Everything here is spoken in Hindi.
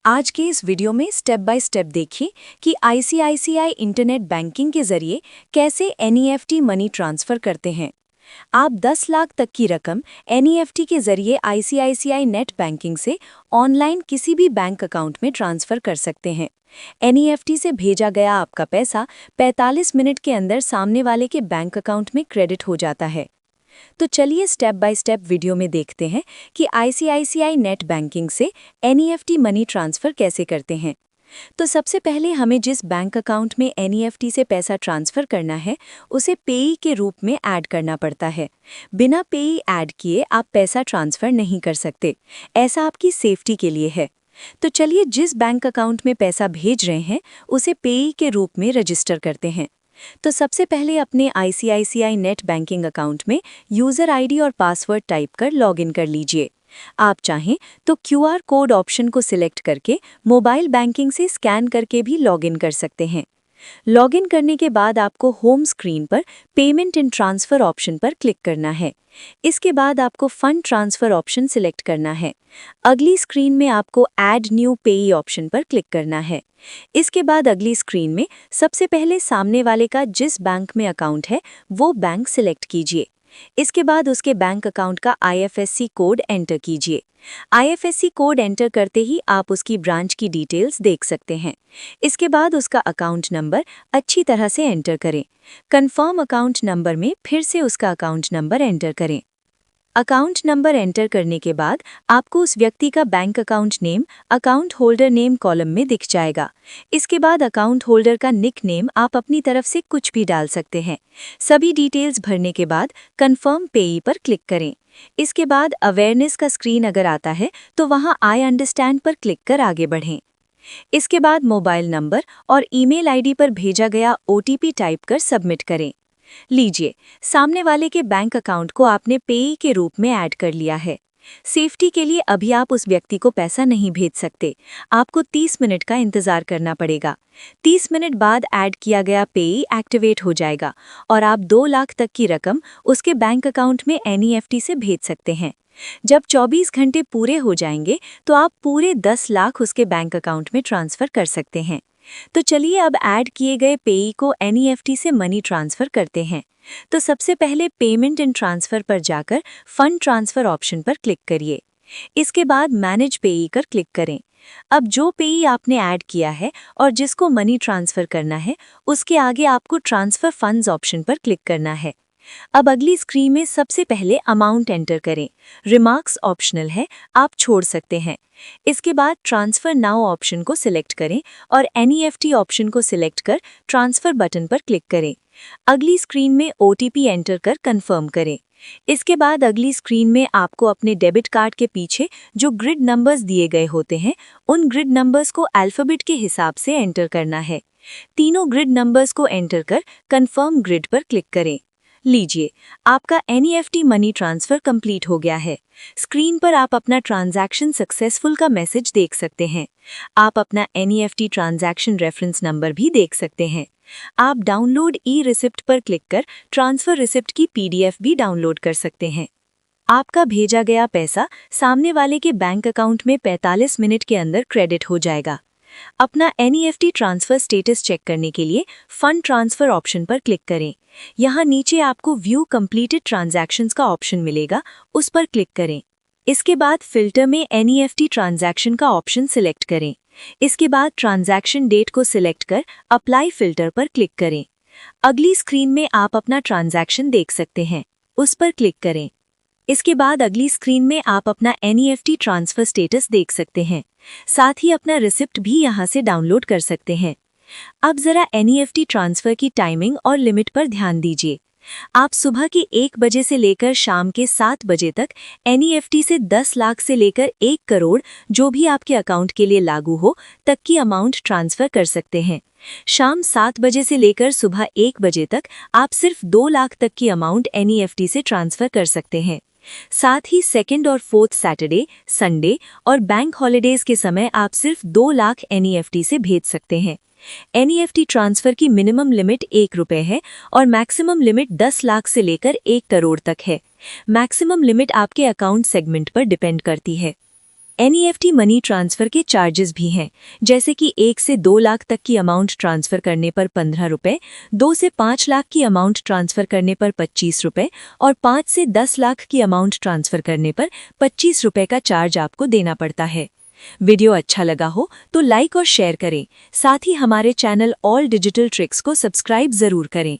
आज के इस वीडियो में स्टेप बाय स्टेप देखिए कि आईसीआईसीआई इंटरनेट बैंकिंग के जरिए कैसे एनईएफटी मनी ट्रांसफ़र करते हैं। आप 10 लाख तक की रकम एनईएफटी के जरिए आईसीआईसीआई नेट बैंकिंग से ऑनलाइन किसी भी बैंक अकाउंट में ट्रांसफ़र कर सकते हैं। एनईएफटी से भेजा गया आपका पैसा 45 मिनट के अंदर सामने वाले के बैंक अकाउंट में क्रेडिट हो जाता है। तो चलिए स्टेप बाय स्टेप वीडियो में देखते हैं कि आईसीआईसीआई नेट बैंकिंग से एनईएफटी मनी ट्रांसफ़र कैसे करते हैं। तो सबसे पहले हमें जिस बैंक अकाउंट में एनईएफटी से पैसा ट्रांसफ़र करना है उसे पेई के रूप में ऐड करना पड़ता है। बिना पेई ऐड किए आप पैसा ट्रांसफ़र नहीं कर सकते, ऐसा आपकी सेफ्टी के लिए है। तो चलिए जिस बैंक अकाउंट में पैसा भेज रहे हैं उसे पेई के रूप में रजिस्टर करते हैं। तो सबसे पहले अपने आईसीआईसीआई नेट बैंकिंग अकाउंट में यूज़र आईडी और पासवर्ड टाइप कर लॉगिन कर लीजिए। आप चाहें तो क्यूआर कोड ऑप्शन को सिलेक्ट करके मोबाइल बैंकिंग से स्कैन करके भी लॉगिन कर सकते हैं। लॉगिन करने के बाद आपको होम स्क्रीन पर पेमेंट एंड ट्रांसफ़र ऑप्शन पर क्लिक करना है। इसके बाद आपको फंड ट्रांसफ़र ऑप्शन सिलेक्ट करना है। अगली स्क्रीन में आपको ऐड न्यू पेई ऑप्शन पर क्लिक करना है। इसके बाद अगली स्क्रीन में सबसे पहले सामने वाले का जिस बैंक में अकाउंट है वो बैंक सिलेक्ट कीजिए। इसके बाद उसके बैंक अकाउंट का आईएफएससी कोड एंटर कीजिए। आईएफएससी कोड एंटर करते ही आप उसकी ब्रांच की डिटेल्स देख सकते हैं। इसके बाद उसका अकाउंट नंबर अच्छी तरह से एंटर करें। कंफर्म अकाउंट नंबर में फिर से उसका अकाउंट नंबर एंटर करें। अकाउंट नंबर एंटर करने के बाद आपको उस व्यक्ति का bank account name account holder name column में दिख जाएगा। इसके बाद अकाउंट होल्डर का निक नेम आप अपनी तरफ से कुछ भी डाल सकते हैं। सभी डिटेल्स भरने के बाद कंफर्म पेई पर क्लिक करें। इसके बाद अवेयरनेस का स्क्रीन अगर आता है तो वहां आई अंडरस्टैंड पर क्लिक कर आगे बढ़ें। इसके बाद मोबाइल नंबर और ईमेल आईडी पर भेजा गया ओटीपी टाइप कर सबमिट करें। लीजिए, सामने वाले के बैंक अकाउंट को आपने पेई के रूप में ऐड कर लिया है। सेफ्टी के लिए अभी आप उस व्यक्ति को पैसा नहीं भेज सकते, आपको 30 मिनट का इंतजार करना पड़ेगा। 30 मिनट बाद ऐड किया गया पेई एक्टिवेट हो जाएगा और आप 2 लाख तक की रकम उसके बैंक अकाउंट में एनईएफटी से भेज सकते हैं। जब 24 घंटे पूरे हो जाएंगे तो आप पूरे 10 लाख उसके बैंक अकाउंट में ट्रांसफ़र कर सकते हैं। तो चलिए अब ऐड किए गए पेई को एनईएफटी से मनी ट्रांसफ़र करते हैं। तो सबसे पहले पेमेंट एंड ट्रांसफ़र पर जाकर फंड ट्रांसफ़र ऑप्शन पर क्लिक करिए। इसके बाद मैनेज पेई पर क्लिक करें। अब जो पेई आपने ऐड किया है और जिसको मनी ट्रांसफ़र करना है उसके आगे आपको ट्रांसफ़र फंड्स ऑप्शन पर क्लिक करना है। अब अगली स्क्रीन में सबसे पहले अमाउंट एंटर करें। रिमार्क्स ऑप्शनल है, आप छोड़ सकते हैं। इसके बाद ट्रांसफ़र नाउ ऑप्शन को सिलेक्ट करें और एनईएफटी ऑप्शन को सिलेक्ट कर ट्रांसफ़र बटन पर क्लिक करें। अगली स्क्रीन में ओटीपी एंटर कर कंफर्म करें। इसके बाद अगली स्क्रीन में आपको अपने डेबिट कार्ड के पीछे जो ग्रिड नंबर्स दिए गए होते हैं उन ग्रिड नंबर्स को अल्फ़ाबेट के हिसाब से एंटर करना है। तीनों ग्रिड नंबर्स को एंटर कर कंफर्म ग्रिड पर क्लिक करें। लीजिए, आपका एनईएफटी मनी ट्रांसफ़र कंप्लीट हो गया है। स्क्रीन पर आप अपना ट्रांजैक्शन सक्सेसफुल का मैसेज देख सकते हैं। आप अपना एनईएफटी ट्रांजैक्शन रेफरेंस नंबर भी देख सकते हैं। आप डाउनलोड ई रिसिप्ट पर क्लिक कर ट्रांसफ़र रिसिप्ट की पीडीएफ भी डाउनलोड कर सकते हैं। आपका भेजा गया पैसा सामने वाले के बैंक अकाउंट में 45 मिनट के अंदर क्रेडिट हो जाएगा। अपना एनईएफटी ट्रांसफ़र स्टेटस चेक करने के लिए फंड ट्रांसफ़र ऑप्शन पर क्लिक करें। यहाँ नीचे आपको व्यू कंप्लीटेड ट्रांजैक्शंस का ऑप्शन मिलेगा, उस पर क्लिक करें। इसके बाद फिल्टर में एनईएफटी ट्रांजैक्शन का ऑप्शन सिलेक्ट करें। इसके बाद ट्रांजैक्शन डेट को सिलेक्ट कर अप्लाई फिल्टर पर क्लिक करें। अगली स्क्रीन में आप अपना ट्रांजैक्शन देख सकते हैं, उस पर क्लिक करें। इसके बाद अगली स्क्रीन में आप अपना एनईएफटी ट्रांसफ़र स्टेटस देख सकते हैं, साथ ही अपना रिसिप्ट भी यहां से डाउनलोड कर सकते हैं। अब जरा एनईएफटी ट्रांसफ़र की टाइमिंग और लिमिट पर ध्यान दीजिए। आप सुबह के 1 बजे से लेकर शाम के 7 बजे तक एनईएफटी से 10 लाख से लेकर 1 करोड़ जो भी आपके अकाउंट के लिए लागू हो तक की अमाउंट ट्रांसफ़र कर सकते हैं। शाम 7 बजे से लेकर सुबह 1 बजे तक आप सिर्फ 2 लाख तक की अमाउंट एनईएफटी से ट्रांसफ़र कर सकते हैं। साथ ही सेकेंड और फोर्थ सैटरडे, संडे और बैंक हॉलिडेज के समय आप सिर्फ 2 लाख एनईएफटी से भेज सकते हैं। एनईएफटी ट्रांसफ़र की मिनिमम लिमिट 1 रुपये है और मैक्सिमम लिमिट 10 लाख से लेकर 1 करोड़ तक है। मैक्सिमम लिमिट आपके अकाउंट सेगमेंट पर डिपेंड करती है। एनईएफटी मनी ट्रांसफ़र के चार्जेस भी हैं, जैसे कि 1 से 2 लाख तक की अमाउंट ट्रांसफ़र करने पर 15 रुपये, 2 से 5 लाख की अमाउंट ट्रांसफ़र करने पर 25 रुपये और 5 से 10 लाख की अमाउंट ट्रांसफ़र करने पर 25 रुपये का चार्ज आपको देना पड़ता है। वीडियो अच्छा लगा हो तो लाइक और शेयर करें, साथ ही हमारे चैनल ऑल डिजिटल ट्रिक्स को सब्सक्राइब ज़रूर करें।